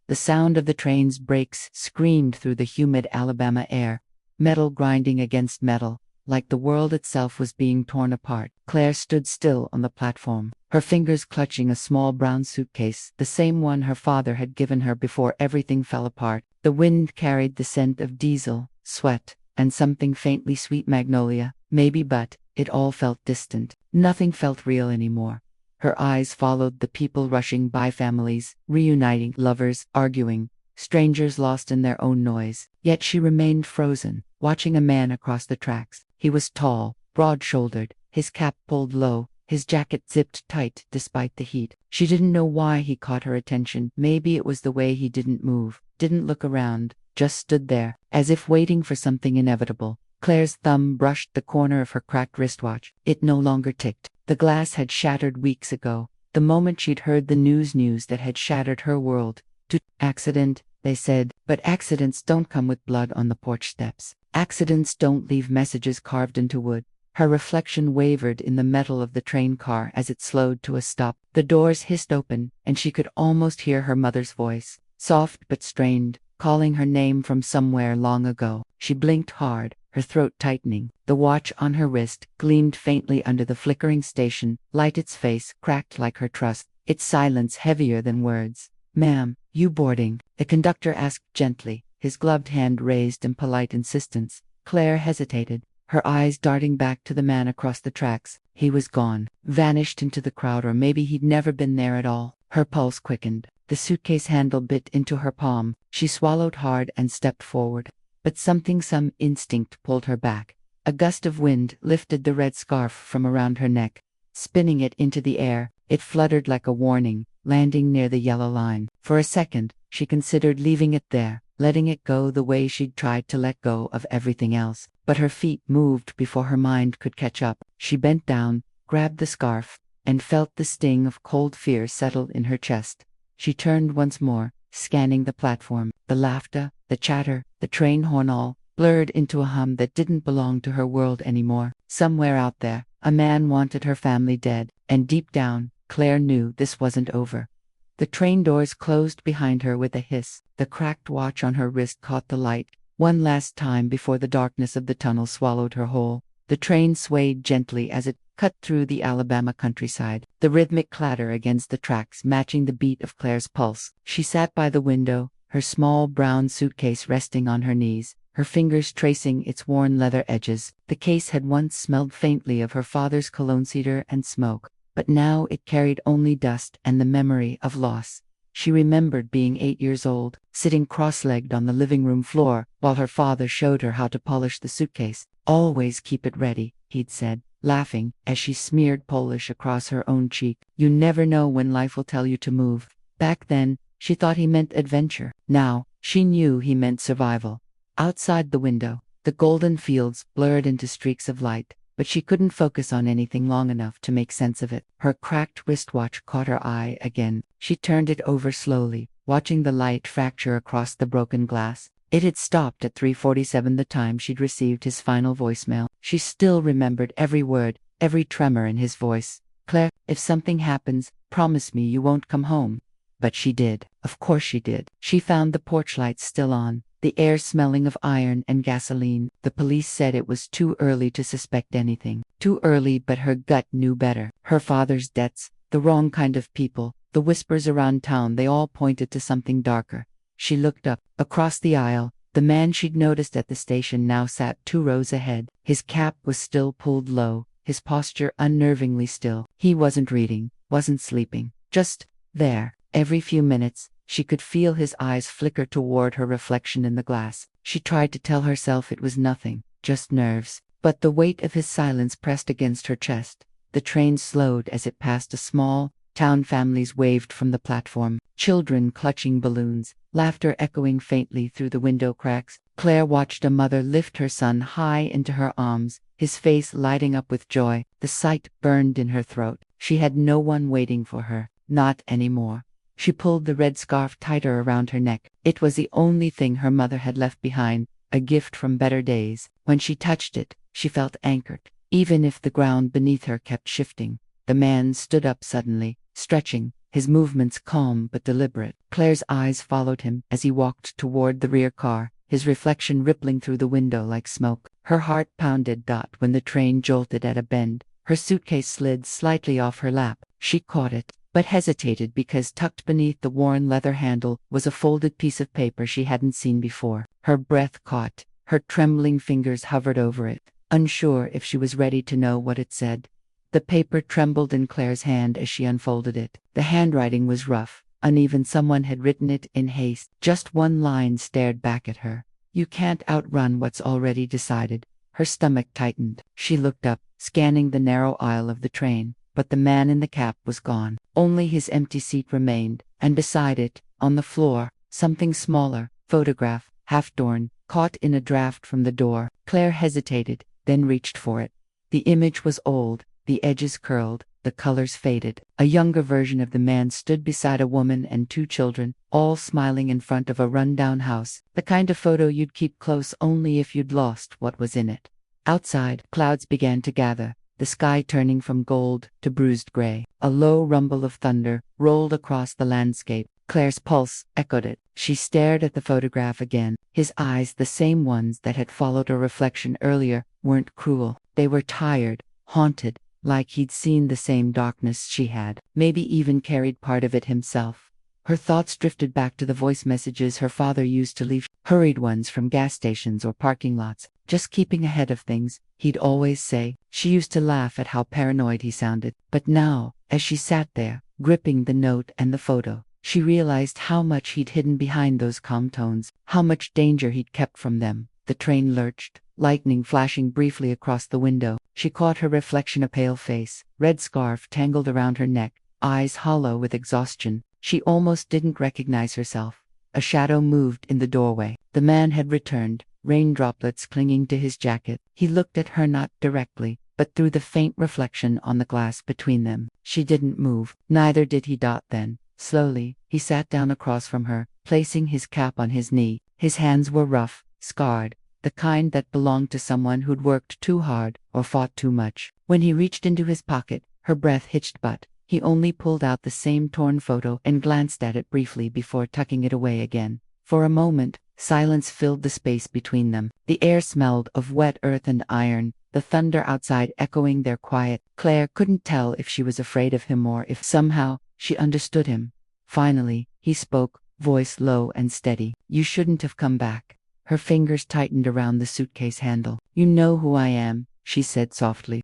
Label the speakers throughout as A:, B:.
A: The sound of the train's brakes screamed through the humid Alabama air, metal grinding against metal, like the world itself was being torn apart. Claire stood still on the platform, her fingers clutching a small brown suitcase, the same one her father had given her before everything fell apart. The wind carried the scent of diesel, sweat, and something faintly sweet magnolia, maybe, but it all felt distant. Nothing felt real anymore. Her eyes followed the people rushing by, families reuniting, lovers arguing, strangers lost in their own noise. Yet she remained frozen, watching a man across the tracks. He was tall, broad-shouldered, his cap pulled low, his jacket zipped tight despite the heat. She didn't know why he caught her attention. Maybe it was the way he didn't move, didn't look around, just stood there, as if waiting for something inevitable. Claire's thumb brushed the corner of her cracked wristwatch. It no longer ticked. The glass had shattered weeks ago, the moment she'd heard the news that had shattered her world. Accident, they said, but accidents don't come with blood on the porch steps. Accidents don't leave messages carved into wood. Her reflection wavered in the metal of the train car as it slowed to a stop. The doors hissed open, and she could almost hear her mother's voice, soft but strained, calling her name from somewhere long ago. She blinked hard, her throat tightening. The watch on her wrist gleamed faintly under the flickering station light. Its face cracked like her trust, its silence heavier than words. "Ma'am, you boarding?" the conductor asked gently, his gloved hand raised in polite insistence. Claire hesitated, her eyes darting back to the man across the tracks. He was gone, vanished into the crowd, or maybe he'd never been there at all. Her pulse quickened. The suitcase handle bit into her palm. She swallowed hard and stepped forward. But some instinct pulled her back. A gust of wind lifted the red scarf from around her neck, spinning it into the air. It fluttered like a warning, landing near the yellow line. For a second, she considered leaving it there, letting it go the way she'd tried to let go of everything else. But her feet moved before her mind could catch up. She bent down, grabbed the scarf, and felt the sting of cold fear settle in her chest. She turned once more, scanning the platform. The laughter, the chatter, the train horn all blurred into a hum that didn't belong to her world anymore. Somewhere out there, a man wanted her family dead, and deep down, Claire knew this wasn't over. The train doors closed behind her with a hiss. The cracked watch on her wrist caught the light one last time before the darkness of the tunnel swallowed her whole. The train swayed gently as it cut through the Alabama countryside, the rhythmic clatter against the tracks matching the beat of Claire's pulse. She sat by the window, her small brown suitcase resting on her knees, her fingers tracing its worn leather edges. The case had once smelled faintly of her father's cologne, cedar, and smoke, but now it carried only dust and the memory of loss. She remembered being 8 years old, sitting cross-legged on the living room floor while her father showed her how to polish the suitcase. "Always keep it ready," he'd said, laughing as she smeared polish across her own cheek. "You never know when life will tell you to move." Back then, she thought he meant adventure. Now, she knew he meant survival. Outside the window, the golden fields blurred into streaks of light, but she couldn't focus on anything long enough to make sense of it. Her cracked wristwatch caught her eye again. She turned it over slowly, watching the light fracture across the broken glass. It had stopped at 3:47, the time she'd received his final voicemail. She still remembered every word, every tremor in his voice. "Claire, if something happens, promise me you won't come home." But she did. Of course she did. She found the porch lights still on, the air smelling of iron and gasoline. The police said it was too early to suspect anything. Too early, but her gut knew better. Her father's debts, the wrong kind of people, the whispers around town, they all pointed to something darker. She looked up. Across the aisle, the man she'd noticed at the station now sat 2 rows ahead. His cap was still pulled low, his posture unnervingly still. He wasn't reading, wasn't sleeping, just there. Every few minutes, she could feel his eyes flicker toward her reflection in the glass. She tried to tell herself it was nothing, just nerves, but the weight of his silence pressed against her chest. The train slowed as it passed a small town. Families waved from the platform, children clutching balloons, laughter echoing faintly through the window cracks. Claire watched a mother lift her son high into her arms, his face lighting up with joy. The sight burned in her throat. She had no one waiting for her, not anymore. She pulled the red scarf tighter around her neck. It was the only thing her mother had left behind, a gift from better days. When she touched it, she felt anchored, even if the ground beneath her kept shifting. The man stood up suddenly, stretching, his movements calm but deliberate. Claire's eyes followed him as he walked toward the rear car, his reflection rippling through the window like smoke. Her heart pounded. When the train jolted at a bend, her suitcase slid slightly off her lap. She caught it, but hesitated because tucked beneath the worn leather handle was a folded piece of paper she hadn't seen before. Her breath caught. Her trembling fingers hovered over it, unsure if she was ready to know what it said. The paper trembled in Claire's hand as she unfolded it. The handwriting was rough, uneven. Someone had written it in haste. Just one line stared back at her. "You can't outrun what's already decided." Her stomach tightened. She looked up, scanning the narrow aisle of the train, but the man in the cab was gone. Only his empty seat remained, and beside it, on the floor, something smaller, photograph, half torn, caught in a draft from the door. Claire hesitated, then reached for it. The image was old, the edges curled, the colors faded. A younger version of the man stood beside a woman and two children, all smiling in front of a run-down house, the kind of photo you'd keep close only if you'd lost what was in it. Outside, clouds began to gather, the sky turning from gold to bruised gray. A low rumble of thunder rolled across the landscape. Claire's pulse echoed it. She stared at the photograph again. His eyes, the same ones that had followed her reflection earlier, weren't cruel. They were tired, haunted, like he'd seen the same darkness she had, maybe even carried part of it himself. Her thoughts drifted back to the voice messages her father used to leave, hurried ones from gas stations or parking lots, just keeping ahead of things, he'd always say. She used to laugh at how paranoid he sounded, but now, as she sat there, gripping the note and the photo, she realized how much he'd hidden behind those calm tones, how much danger he'd kept from them. The train lurched, lightning flashing briefly across the window. She caught her reflection, a pale face, red scarf tangled around her neck, eyes hollow with exhaustion. She almost didn't recognize herself. A shadow moved in the doorway. The man had returned, rain droplets clinging to his jacket. He looked at her not directly, but through the faint reflection on the glass between them. She didn't move. Neither did he. Then, slowly, he sat down across from her, placing his cap on his knee. His hands were rough, scarred, the kind that belonged to someone who'd worked too hard or fought too much. When he reached into his pocket, her breath hitched, but he only pulled out the same torn photo and glanced at it briefly before tucking it away again. For a moment, silence filled the space between them. The air smelled of wet earth and iron, the thunder outside echoing their quiet. Claire couldn't tell if she was afraid of him or if somehow she understood him. Finally, he spoke, voice low and steady. "You shouldn't have come back." Her fingers tightened around the suitcase handle. "You know who I am," she said softly.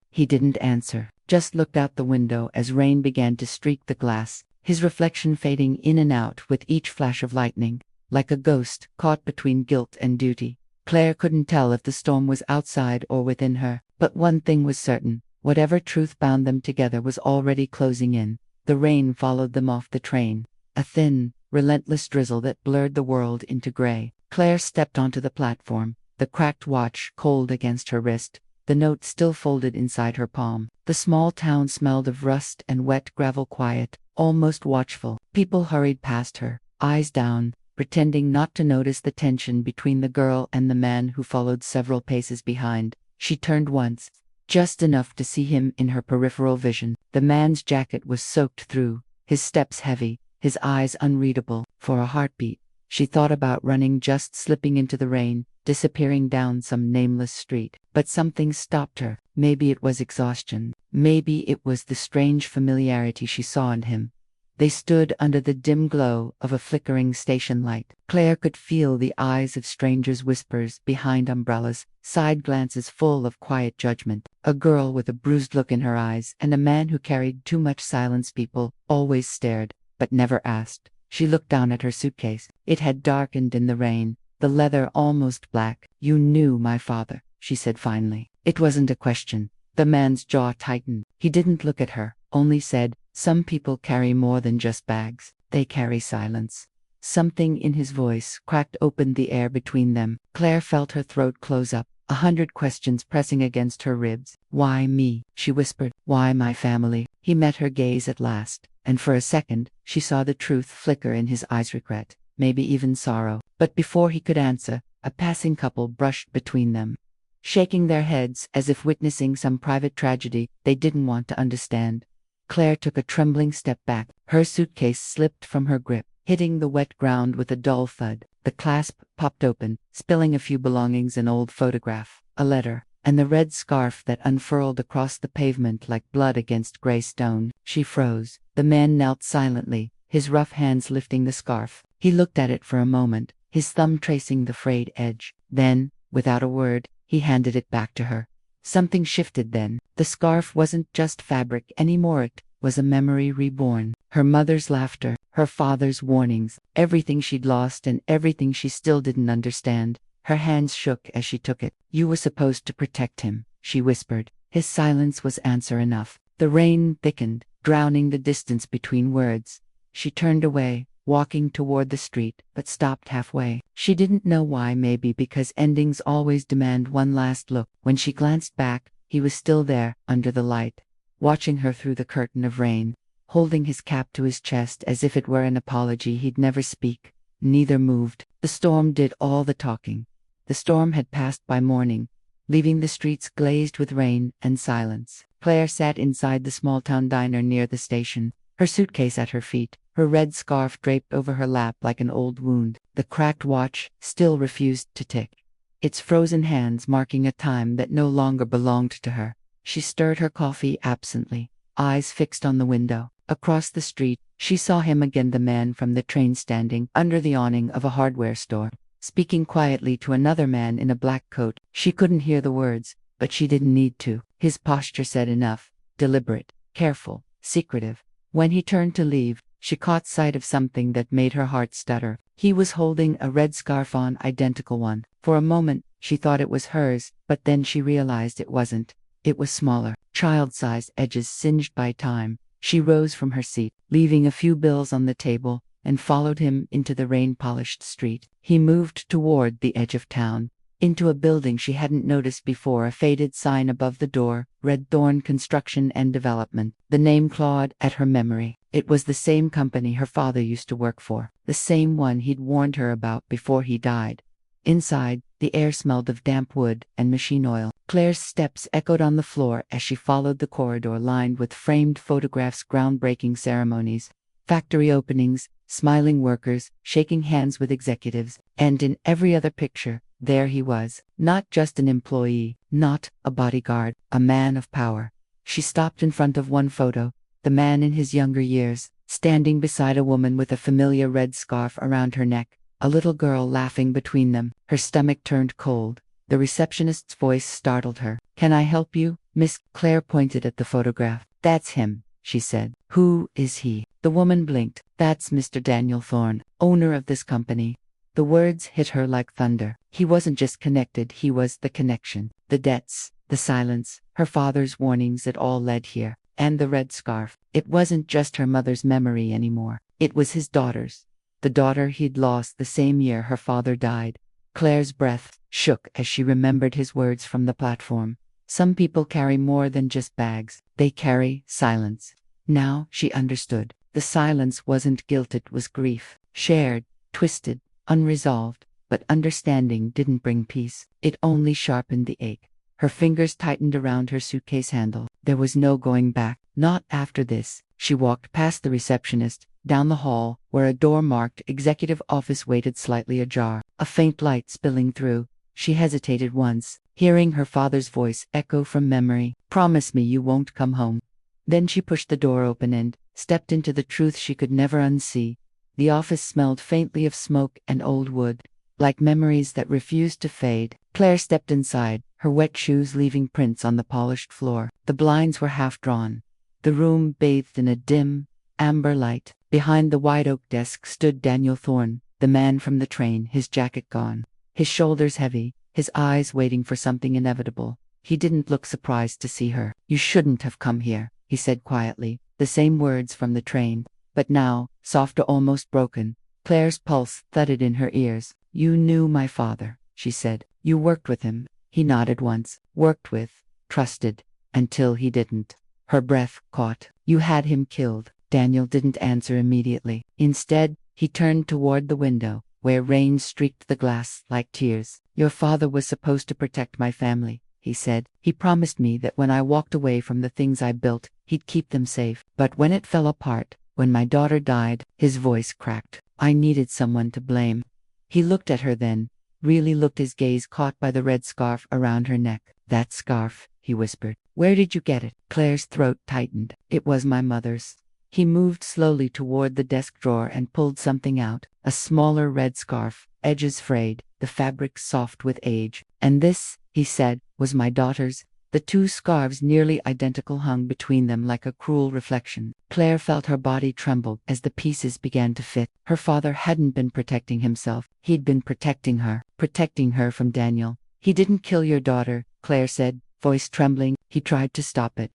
A: He didn't answer, just looked out the window as rain began to streak the glass, his reflection fading in and out with each flash of lightning, like a ghost caught between guilt and duty. Claire couldn't tell if the storm was outside or within her, but one thing was certain: whatever truth bound them together was already closing in. The rain followed them off the train, a thin, relentless drizzle that blurred the world into gray. Claire stepped onto the platform, the cracked watch cold against her wrist, the note still folded inside her palm. The small town smelled of rust and wet gravel, quiet, almost watchful. People hurried past her, eyes down, pretending not to notice the tension between the girl and the man who followed several paces behind. She turned once, just enough to see him in her peripheral vision. The man's jacket was soaked through, his steps heavy, his eyes unreadable. For a heartbeat, she thought about running, just slipping into the rain, disappearing down some nameless street. But something stopped her. Maybe it was exhaustion. Maybe it was the strange familiarity she saw in him. They stood under the dim glow of a flickering station light. Claire could feel the eyes of strangers, whispers behind umbrellas, side glances full of quiet judgment. A girl with a bruised look in her eyes and a man who carried too much silence. People always stared, but never asked. She looked down at her suitcase. It had darkened in the rain, the leather almost black. "You knew my father," she said finally. It wasn't a question. The man's jaw tightened. He didn't look at her, only said, "Some people carry more than just bags. They carry silence." Something in his voice cracked open the air between them. Claire felt her throat close up, 100 questions pressing against her ribs. "Why me?" she whispered. "Why my family?" He met her gaze at last, and for a second, she saw the truth flicker in his eyes: regret, maybe even sorrow. But before he could answer, a passing couple brushed between them, shaking their heads as if witnessing some private tragedy they didn't want to understand. Claire took a trembling step back, Her suitcase slipped from her grip, hitting the wet ground with a dull thud. The clasp popped open, spilling a few belongings: an old photograph, a letter, and the red scarf that unfurled across the pavement like blood against gray stone. She froze. The man knelt silently, his rough hands lifting the scarf. He looked at it for a moment, his thumb tracing the frayed edge. Then, without a word, he handed it back to her. Something shifted then. The scarf wasn't just fabric anymore, it was a memory reborn. Her mother's laughter, her father's warnings, everything she'd lost and everything she still didn't understand. Her hands shook as she took it. "You were supposed to protect him," she whispered. His silence was answer enough. The rain thickened, drowning the distance between words. She turned away, walking toward the street, but stopped halfway. She didn't know why, maybe because endings always demand one last look. When she glanced back, he was still there, under the light, watching her through the curtain of rain, holding his cap to his chest as if it were an apology he'd never speak. Neither moved. The storm did all the talking. The storm had passed by morning, leaving the streets glazed with rain and silence. Claire sat inside the small-town diner near the station, her suitcase at her feet, her red scarf draped over her lap like an old wound. The cracked watch still refused to tick, its frozen hands marking a time that no longer belonged to her. She stirred her coffee absently, eyes fixed on the window. Across the street, she saw him again, the man from the train, standing under the awning of a hardware store, speaking quietly to another man in a black coat. She couldn't hear the words, but she didn't need to. His posture said enough, deliberate, careful, secretive. When he turned to leave, she caught sight of something that made her heart stutter. He was holding a red scarf on, identical one. For a moment, she thought it was hers, but then she realized it wasn't. It was smaller, child-sized, edges singed by time. She rose from her seat, leaving a few bills on the table, and followed him into the rain-polished street. He moved toward the edge of town, into a building she hadn't noticed before, a faded sign above the door, Red Thorn Construction and Development. The name clawed at her memory. It was the same company her father used to work for, the same one he'd warned her about before he died. Inside, the air smelled of damp wood and machine oil. Claire's steps echoed on the floor as she followed the corridor lined with framed photographs, groundbreaking ceremonies, factory openings, smiling workers, shaking hands with executives, and in every other picture, there he was, not just an employee, not a bodyguard, a man of power. She stopped in front of one photo, the man in his younger years, standing beside a woman with a familiar red scarf around her neck, a little girl laughing between them. Her stomach turned cold. The receptionist's voice startled her. "Can I help you, Miss?" Claire pointed at the photograph. "That's him," she said. "Who is he?" The woman blinked. "That's Mr. Daniel Thorne, owner of this company." The words hit her like thunder. He wasn't just connected, he was the connection. The debts, the silence, her father's warnings, it all led here. And the red scarf. It wasn't just her mother's memory anymore. It was his daughter's. The daughter he'd lost the same year her father died. Claire's breath shook as she remembered his words from the platform. Some people carry more than just bags. They carry silence. Now she understood. The silence wasn't guilt, it was grief. Shared, twisted, unresolved. But understanding didn't bring peace. It only sharpened the ache. Her fingers tightened around her suitcase handle. There was no going back. Not after this. She walked past the receptionist, down the hall, where a door marked Executive Office waited slightly ajar, a faint light spilling through. She hesitated once, hearing her father's voice echo from memory. "Promise me you won't come home." Then she pushed the door open and stepped into the truth she could never unsee. The office smelled faintly of smoke and old wood, like memories that refused to fade. Claire stepped inside, her wet shoes leaving prints on the polished floor. The blinds were half drawn. The room bathed in a dim, amber light. Behind the wide oak desk stood Daniel Thorne, the man from the train, his jacket gone, his shoulders heavy, his eyes waiting for something inevitable. He didn't look surprised to see her. "You shouldn't have come here," he said quietly, the same words from the train, but now, softer, almost broken. Claire's pulse thudded in her ears. "You knew my father," she said. "You worked with him." He nodded once. "Worked with, trusted, until he didn't." Her breath caught. "You had him killed." Daniel didn't answer immediately. Instead, he turned toward the window, where rain streaked the glass like tears. "Your father was supposed to protect my family," he said. "He promised me that when I walked away from the things I built, he'd keep them safe. But when it fell apart, When my daughter died, his voice cracked. I needed someone to blame. He looked at her then, really looked, his gaze caught by the red scarf around her neck. That scarf, he whispered. Where did you get it? Claire's throat tightened. It was my mother's. He moved slowly toward the desk drawer and pulled something out. A smaller red scarf, edges frayed, the fabric soft with age. And this, he said, was my daughter's. The two scarves, nearly identical, hung between them like a cruel reflection. Claire felt her body tremble as the pieces began to fit. Her father hadn't been protecting himself. He'd been protecting her from Daniel. He didn't kill your daughter, Claire said, voice trembling. He tried to stop it.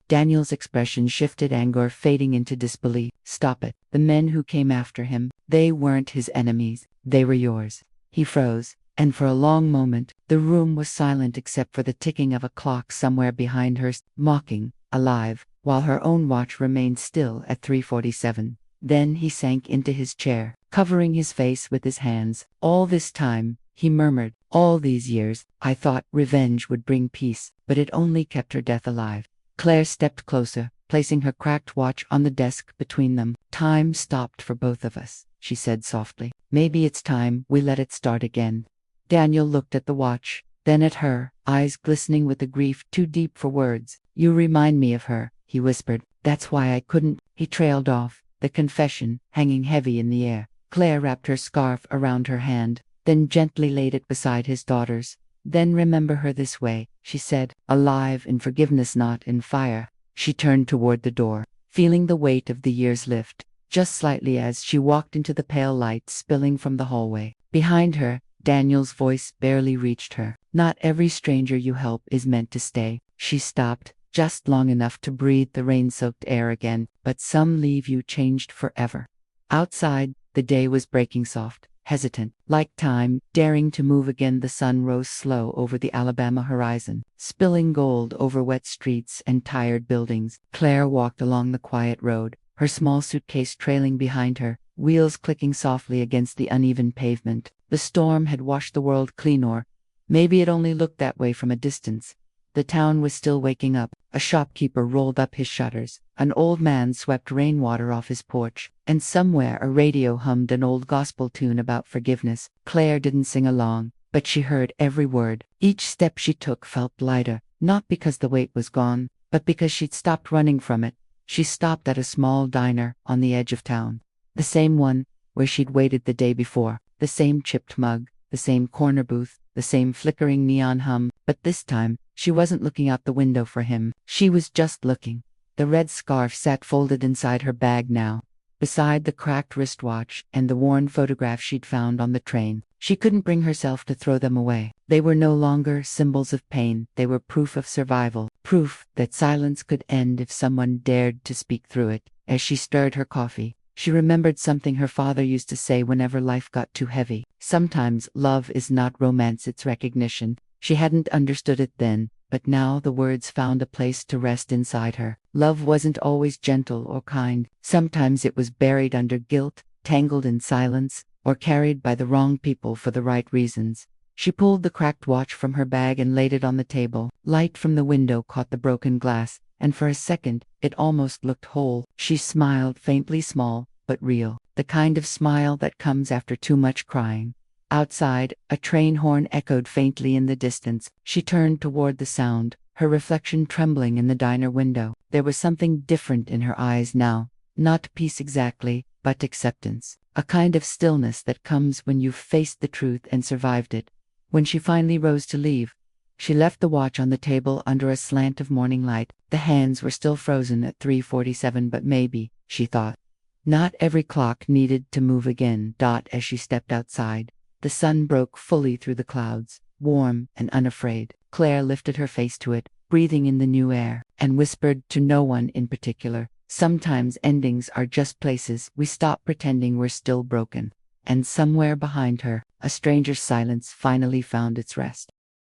A: Daniel's expression shifted, anger fading into disbelief. Stop it. The men who came after him, they weren't his enemies. They were yours. He froze. And for a long moment, the room was silent except for the ticking of a clock somewhere behind her, mocking, alive, while her own watch remained still at 3:47. Then he sank into his chair, covering his face with his hands. All this time, he murmured, all these years, I thought revenge would bring peace, but it only kept her death alive. Claire stepped closer, placing her cracked watch on the desk between them. Time stopped for both of us, she said softly. Maybe it's time we let it start again. Daniel looked at the watch, then at her, eyes glistening with a grief too deep for words. You remind me of her, he whispered. That's why I couldn't. He trailed off, the confession hanging heavy in the air. Claire wrapped her scarf around her hand, then gently laid it beside his daughter's. Then remember her this way, she said, alive in forgiveness, not in fire. She turned toward the door, feeling the weight of the years lift, just slightly as she walked into the pale light spilling from the hallway. Behind her, Daniel's voice barely reached her. Not every stranger you help is meant to stay. She stopped, just long enough to breathe the rain-soaked air again, but some leave you changed forever. Outside, the day was breaking soft, hesitant, like time, daring to move again. The sun rose slow over the Alabama horizon, spilling gold over wet streets and tired buildings. Claire walked along the quiet road, her small suitcase trailing behind her, wheels clicking softly against the uneven pavement. The storm had washed the world clean, or maybe it only looked that way from a distance. The town was still waking up. A shopkeeper rolled up his shutters. An old man swept rainwater off his porch, and somewhere a radio hummed an old gospel tune about forgiveness. Claire didn't sing along, but she heard every word. Each step she took felt lighter, not because the weight was gone, but because she'd stopped running from it. She stopped at a small diner on the edge of town. The same one where she'd waited the day before. The same chipped mug, the same corner booth, the same flickering neon hum, but this time, she wasn't looking out the window for him. She was just looking. The red scarf sat folded inside her bag now, beside the cracked wristwatch and the worn photograph she'd found on the train. She couldn't bring herself to throw them away. They were no longer symbols of pain. They were proof of survival, proof that silence could end if someone dared to speak through it. As she stirred her coffee, she remembered something her father used to say whenever life got too heavy. Sometimes love is not romance, it's recognition. She hadn't understood it then, but now the words found a place to rest inside her. Love wasn't always gentle or kind. Sometimes it was buried under guilt, tangled in silence, or carried by the wrong people for the right reasons. She pulled the cracked watch from her bag and laid it on the table. Light from the window caught the broken glass, and for a second, it almost looked whole. She smiled, faintly small, but real. The kind of smile that comes after too much crying. Outside, a train horn echoed faintly in the distance. She turned toward the sound, her reflection trembling in the diner window. There was something different in her eyes now. Not peace exactly, but acceptance. A kind of stillness that comes when you've faced the truth and survived it. When she finally rose to leave, she left the watch on the table under a slant of morning light. The hands were still frozen at 3:47, but maybe, she thought, not every clock needed to move again. As she stepped outside, the sun broke fully through the clouds, warm and unafraid. Claire lifted her face to it, breathing in the new air, and whispered to no one in particular, sometimes endings are just places we stop pretending we're still broken. And somewhere behind her, a stranger's silence finally found its rest.